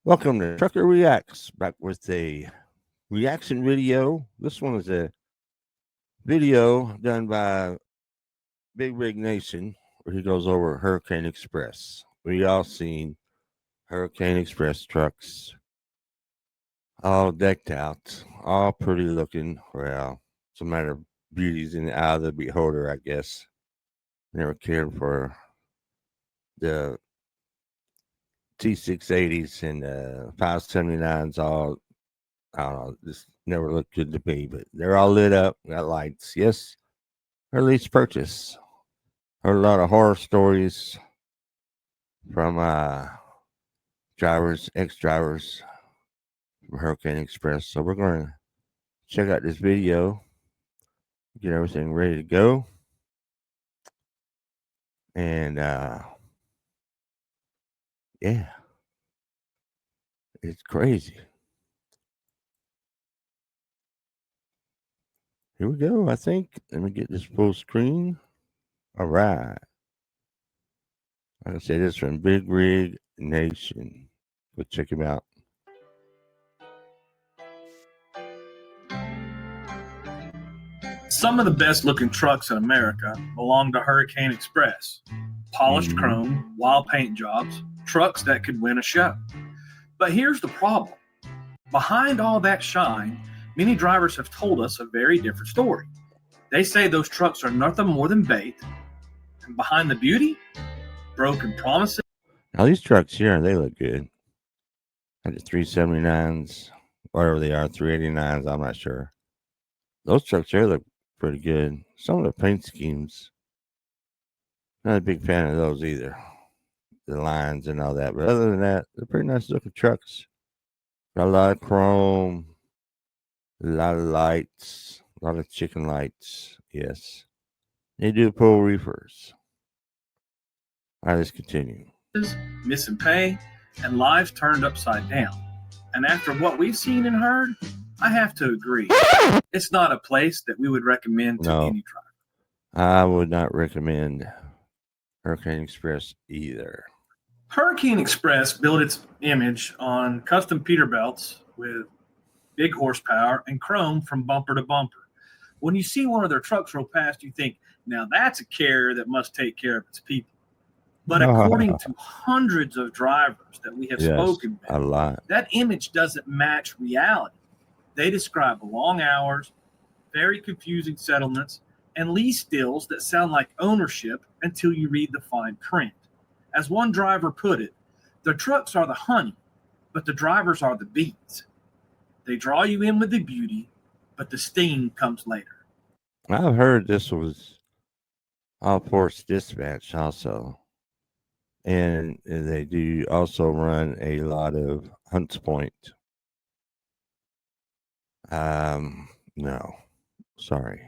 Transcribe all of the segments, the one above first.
Welcome to Trucker Reacts, back with a reaction video. This one is a video done by Big Rig Nation where he goes over Hurricane Express. We all seen Hurricane Express trucks, all decked out, all pretty looking. Well, it's a matter of beauties in the eye of the beholder, I guess. Never cared for the T680s and 579s, all I don't know, just never looked good to me, but they're all lit up, got lights. Yes, her lease purchase. Heard a lot of horror stories from drivers, ex-drivers from Hurricane Express. So we're going to check out this video, get everything ready to go. And yeah, it's crazy. Here we go, I think. Let me get this full screen. All right. Like I said, this from Big Rig Nation. Go check him out. Some of the best looking trucks in America belong to Hurricane Express. Polished chrome, wild paint jobs, trucks that could win a show. But here's the problem. Behind all that shine, many drivers have told us a very different story. They say those trucks are nothing more than bait. And behind the beauty, broken promises. Now these trucks here, they look good. Like the 379s, whatever they are, 389s, I'm not sure. Those trucks here look pretty good. Some of the paint schemes, not a big fan of those either. The lines and all that. But other than that, they're pretty nice looking trucks. Got a lot of chrome, a lot of lights, a lot of chicken lights. Yes. They do pull reefers. All right, let's continue. Missing pay, and lives turned upside down. And after what we've seen and heard, I have to agree. It's not a place that we would recommend to any driver. I would not recommend Hurricane Express either. Hurricane Express built its image on custom Peterbilts with big horsepower and chrome from bumper to bumper. When you see one of their trucks roll past, you think, now that's a carrier that must take care of its people. But according to hundreds of drivers that we have spoken with, a lot, that image doesn't match reality. They describe long hours, very confusing settlements, and lease deals that sound like ownership until you read the fine print. As one driver put it, the trucks are the honey, but the drivers are the bees. They draw you in with the beauty, but the sting comes later. I've heard this was all ports dispatch also. And they do also run a lot of Hunts Point. No, sorry.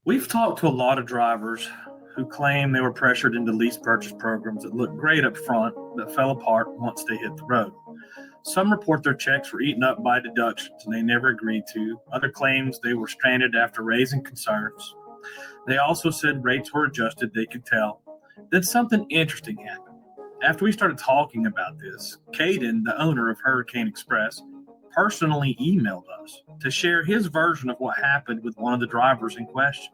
We've talked to a lot of drivers who claim they were pressured into lease purchase programs that looked great up front but fell apart once they hit the road. Some report their checks were eaten up by deductions and they never agreed to. Other claims they were stranded after raising concerns. They also said rates were adjusted, they could tell. Then something interesting happened. After we started talking about this, Caden, the owner of Hurricane Express, personally emailed us to share his version of what happened with one of the drivers in question.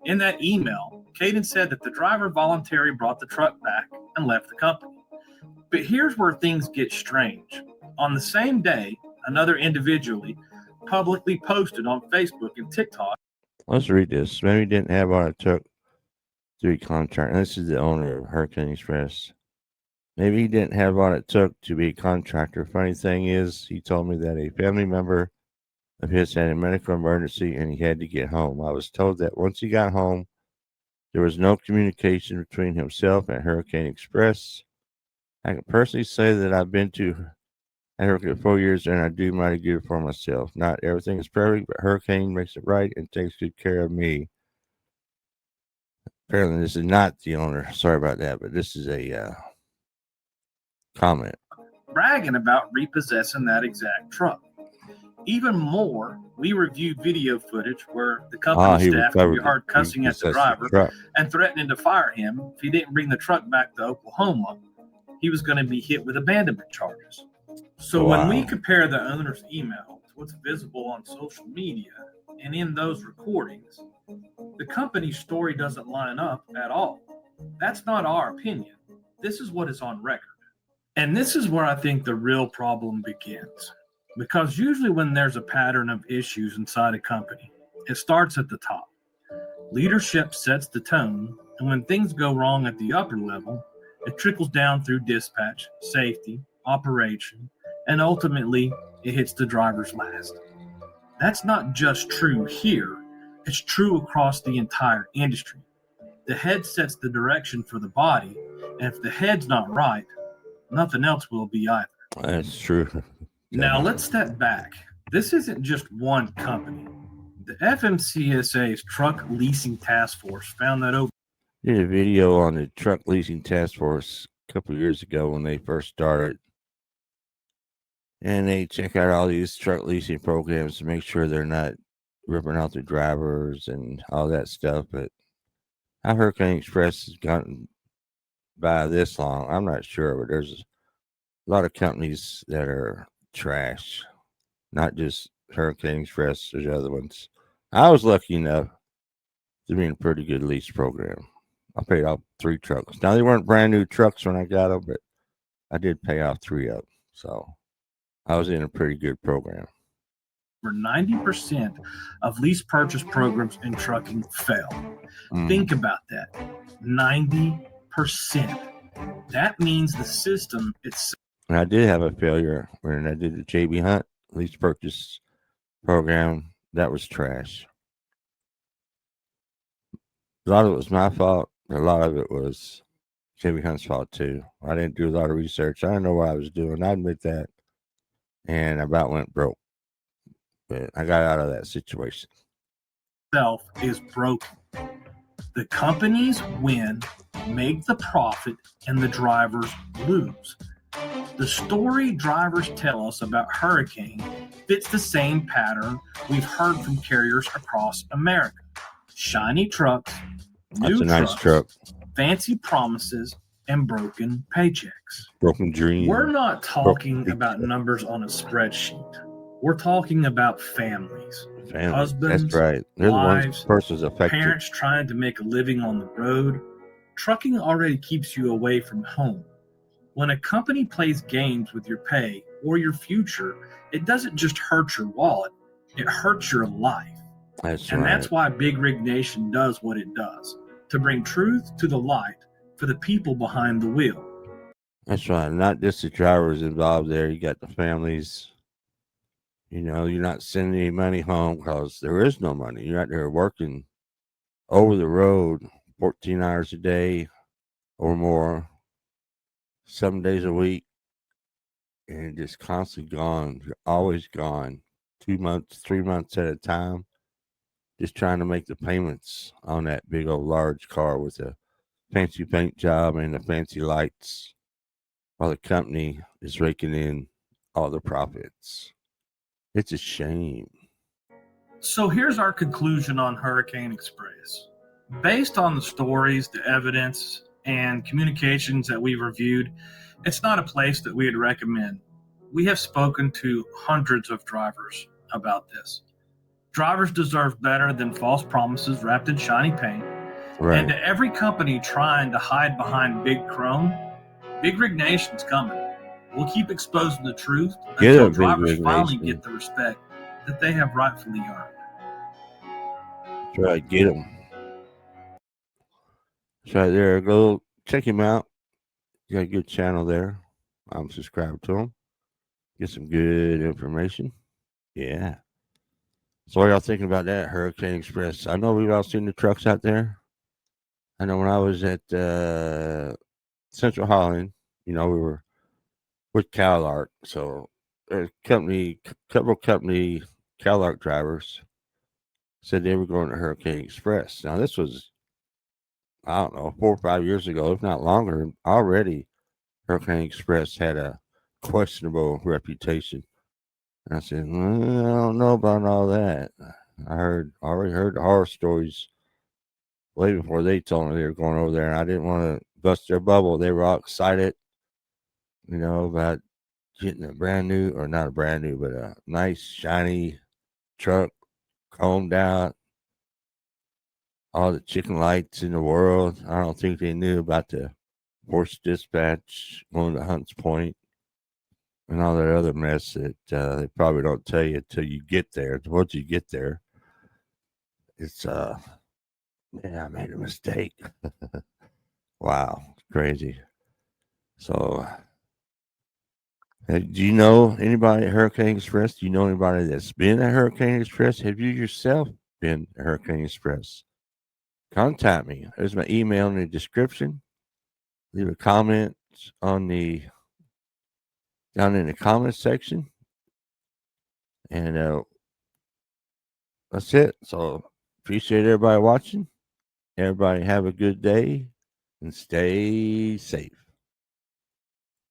In that email, Caden said that the driver voluntarily brought the truck back and left the company. But here's where things get strange. On the same day, another individually publicly posted on Facebook and TikTok. Let's read this. Maybe he didn't have what it took to be contracted. This is the owner of Hurricane Express. Maybe he didn't have what it took to be a contractor. Funny thing is, he told me that a family member of his had a medical emergency and he had to get home. I was told that once he got home, there was no communication between himself and Hurricane Express. I can personally say that I've been to Hurricane for 4 years and I do mighty good for myself. Not everything is perfect, but Hurricane makes it right and takes good care of me. Apparently, this is not the owner. Sorry about that, but this is a comment. Bragging about repossessing that exact truck. Even more, we reviewed video footage where the company staff could be heard cussing at the driver and threatening to fire him if he didn't bring the truck back to Oklahoma. he was going to be hit with abandonment charges. So when we compare the owner's email to what's visible on social media and in those recordings, the company's story doesn't line up at all. That's not our opinion. This is what is on record. And this is where I think the real problem begins. Because usually when there's a pattern of issues inside a company, it starts at the top. Leadership sets the tone, and when things go wrong at the upper level, it trickles down through dispatch, safety, operation, and ultimately it hits the drivers last. That's not just true here, it's true across the entire industry. The head sets the direction for the body, and if the head's not right, nothing else will be either. That's true. Now let's step back. This isn't just one company. The FMCSA's Truck Leasing Task Force found that over. Did a video on the Truck Leasing Task Force a couple of years ago when they first started. And they check out all these truck leasing programs to make sure they're not ripping out the drivers and all that stuff. But how Hurricane Express has gotten by this long, I'm not sure. But there's a lot of companies that are trash, not just Hurricane Express. There's other ones. I was lucky enough to be in a pretty good lease program. I paid off 3 trucks. Now, they weren't brand new trucks when I got them, but I did pay off 3 of them. So I was in a pretty good program. Where 90% of lease purchase programs in trucking fail. Think about that. 90%. That means the system itself. And I did have a failure when I did the JB Hunt lease purchase program. That was trash. A lot of it was my fault. A lot of it was JB Hunt's fault too. I didn't do a lot of research. I didn't know what I was doing. I admit that. And I about went broke. But I got out of that situation. Itself is broken. The companies win, make the profit, and the drivers lose. The story drivers tell us about Hurricane fits the same pattern we've heard from carriers across America. Shiny trucks, new That's a nice trucks, truck. fancy promises, and broken paychecks. Broken dreams. We're not talking about numbers on a spreadsheet. We're talking about families, husbands, that's right. They're wives, the ones persons affected. parents trying to make a living on the road. Trucking already keeps you away from home. When a company plays games with your pay or your future, it doesn't just hurt your wallet, it hurts your life. That's and right. That's why Big Rig Nation does what it does, to bring truth to the light for the people behind the wheel. That's right. Not just the drivers involved there. You got the families. You know, you're not sending any money home because there is no money. You're out there working over the road 14 hours a day or more, 7 days a week, and just constantly gone. You're always gone 2 months, 3 months at a time, just trying to make the payments on that big old large car with a fancy paint job and the fancy lights while the company is raking in all the profits. It's a shame. So here's our conclusion on Hurricane Express. Based on the stories, the evidence, and communications that we've reviewed, it's not a place that we would recommend. We have spoken to hundreds of drivers about this. Drivers deserve better than false promises wrapped in shiny paint. Right. And to every company trying to hide behind Big Chrome, Big Rig Nation's coming. We'll keep exposing the truth until drivers finally get the respect that they have rightfully earned. That's right, get them. That's right there. Go check him out. You got a good channel there. I'm subscribed to him. Get some good information. Yeah. So what y'all thinking about that, Hurricane Express? I know we've all seen the trucks out there. I know when I was at Central Holland, you know, we were with CalArc. So a couple company CalArc drivers said they were going to Hurricane Express. Now this was, I don't know, 4 or 5 years ago, if not longer. Already Hurricane Express had a questionable reputation. And I said, well, I don't know about all that. I already heard the horror stories way before they told me they were going over there. And I didn't want to bust their bubble. They were all excited. about getting a brand new, or not a brand new, but a nice shiny truck, combed out, all the chicken lights in the world. I don't think they knew about the horse dispatch going to Hunts Point and all that other mess that they probably don't tell you until you get there. Once you get there, it's man, I made a mistake. Wow, crazy. So, do you know anybody at Hurricane Express? Do you know anybody that's been at Hurricane Express? Have you yourself been at Hurricane Express? Contact me. There's my email in the description. Leave a comment on down in the comments section, and that's it. So appreciate everybody watching. Everybody have a good day and stay safe.